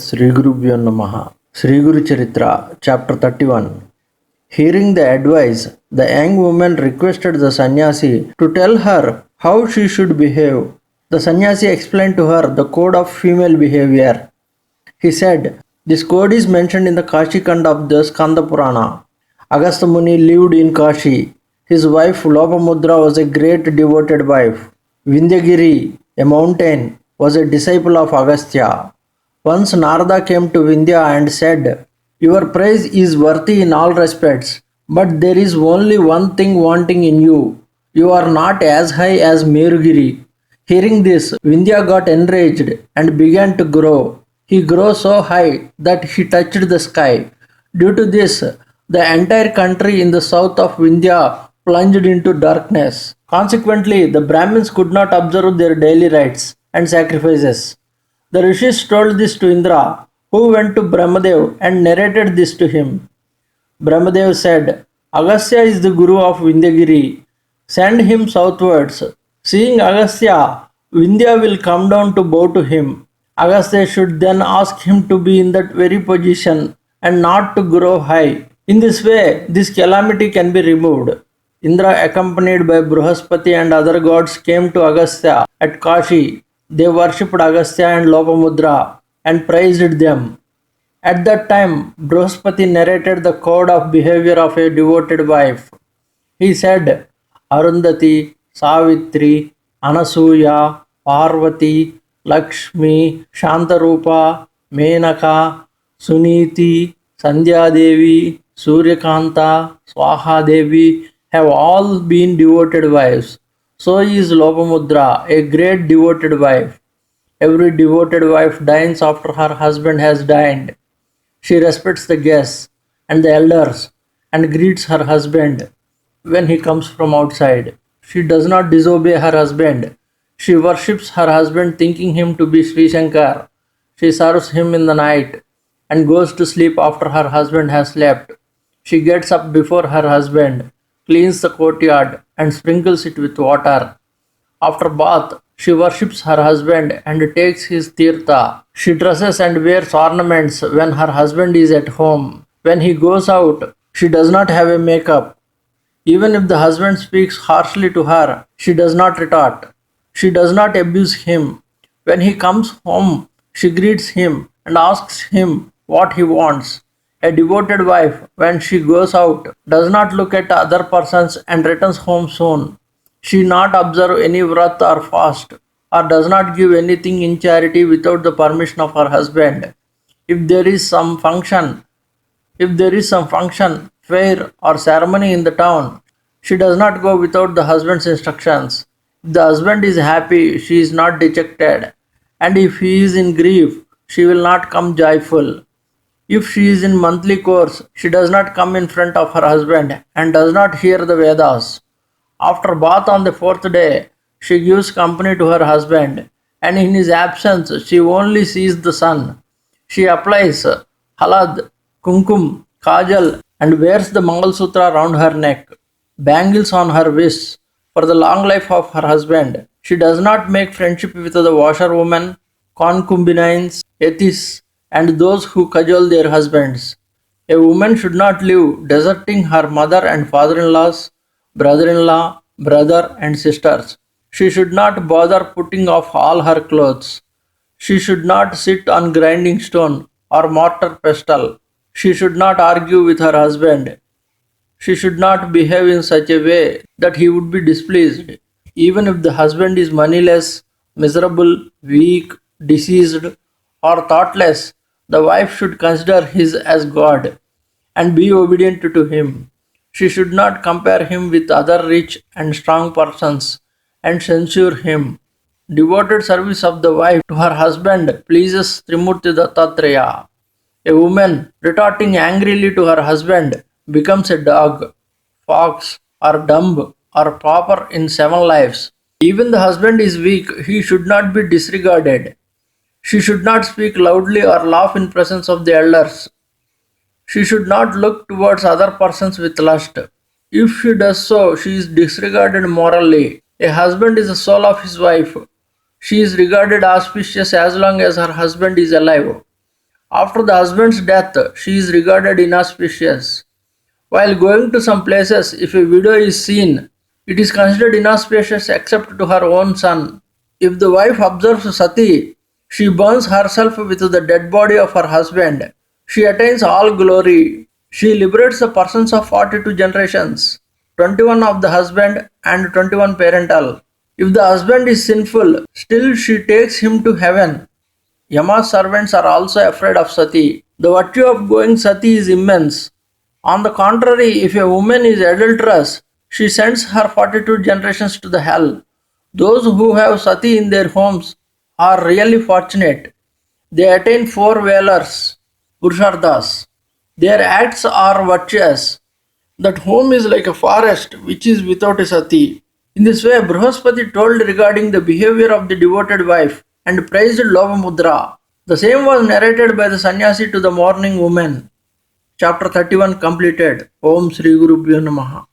Sri Gurubhyo Namaha. Sri Guru Charitra, Chapter 31. Hearing the advice, the young woman requested the sannyasi to tell her how she should behave. The sannyasi explained to her the code of female behavior. He said, "This code is mentioned in the Kashi Khanda of the Skanda Purana. Agastya Muni lived in Kashi. His wife Lopamudra was a great devoted wife. Vindyagiri, a mountain, was a disciple of Agastya. Once Narada came to Vindhya and said, 'Your praise is worthy in all respects, but there is only one thing wanting in you. You are not as high as Merugiri.' Hearing this, Vindhya got enraged and began to grow. He grew so high that he touched the sky. Due to this, the entire country in the south of Vindhya plunged into darkness. Consequently, the Brahmins could not observe their daily rites and sacrifices. The rishis told this to Indra, who went to Brahmadev and narrated this to him. Brahmadev said, 'Agastya is the guru of Vindyagiri. Send him southwards. Seeing Agastya, Vindhya will come down to bow to him. Agastya should then ask him to be in that very position and not to grow high. In this way, this calamity can be removed.' Indra, accompanied by Bruhaspati and other gods, came to Agastya at Kashi. They worshipped Agastya and Lopamudra and praised them. At that time, Bruhaspati narrated the code of behavior of a devoted wife. He said, 'Arundhati, Savitri, Anasuya, Parvati, Lakshmi, Shantarupa, Menaka, Suniti, Sandhya Devi, Suryakanta, Swaha Devi have all been devoted wives. So is Lopamudra, a great devoted wife. Every devoted wife dines after her husband has dined. She respects the guests and the elders and greets her husband when he comes from outside. She does not disobey her husband. She worships her husband, thinking him to be Sri Shankar. She serves him in the night and goes to sleep after her husband has slept. She gets up before her husband, cleans the courtyard and sprinkles it with water. After bath, she worships her husband and takes his tirtha. She dresses and wears ornaments when her husband is at home. When he goes out, she does not have a makeup. Even if the husband speaks harshly to her, she does not retort. She does not abuse him. When he comes home, she greets him and asks him what he wants. A devoted wife, when she goes out, does not look at other persons and returns home soon. She not observe any vrat or fast, or does not give anything in charity without the permission of her husband. If there is some function, fair or ceremony in the town, she does not go without the husband's instructions. If the husband is happy, she is not dejected, and if he is in grief, she will not come joyful. If she is in monthly course, she does not come in front of her husband and does not hear the Vedas. After bath on the fourth day, she gives company to her husband, and in his absence, she only sees the sun. She applies halad, kumkum, kajal, and wears the Mangalsutra round her neck, bangles on her wrists for the long life of her husband. She does not make friendship with the washerwomen, concubines, atheists, and those who cajole their husbands. A woman should not live deserting her mother and father-in-laws, brother-in-law, brother and sisters. She should not bother putting off all her clothes. She should not sit on grinding stone or mortar pestle. She should not argue with her husband. She should not behave in such a way that he would be displeased. Even if the husband is moneyless, miserable, weak, diseased, or thoughtless, the wife should consider him as God and be obedient to him. She should not compare him with other rich and strong persons and censure him. Devoted service of the wife to her husband pleases Trimurti Dattatreya. A woman retorting angrily to her husband becomes a dog, fox, or dumb, or pauper in 7 lives. Even the husband is weak, he should not be disregarded. She should not speak loudly or laugh in presence of the elders. She should not look towards other persons with lust. If she does so, she is disregarded morally. A husband is the soul of his wife. She is regarded auspicious as long as her husband is alive. After the husband's death, she is regarded inauspicious. While going to some places, if a widow is seen, it is considered inauspicious except to her own son. If the wife observes sati, she burns herself with the dead body of her husband. She attains all glory. She liberates the persons of 42 generations, 21 of the husband and 21 parental. If the husband is sinful, still she takes him to heaven. Yama's servants are also afraid of sati. The virtue of going sati is immense. On the contrary, if a woman is adulterous, she sends her 42 generations to the hell. Those who have sati in their homes are really fortunate. They attain four valors, Purusharthas. Their acts are virtuous. That home is like a forest which is without a sati. In this way, Brihaspati told regarding the behavior of the devoted wife and praised Lovamudra. The same was narrated by the sannyasi to the mourning woman. Chapter 31 completed. Om Sri Guru Bhyo Namaha.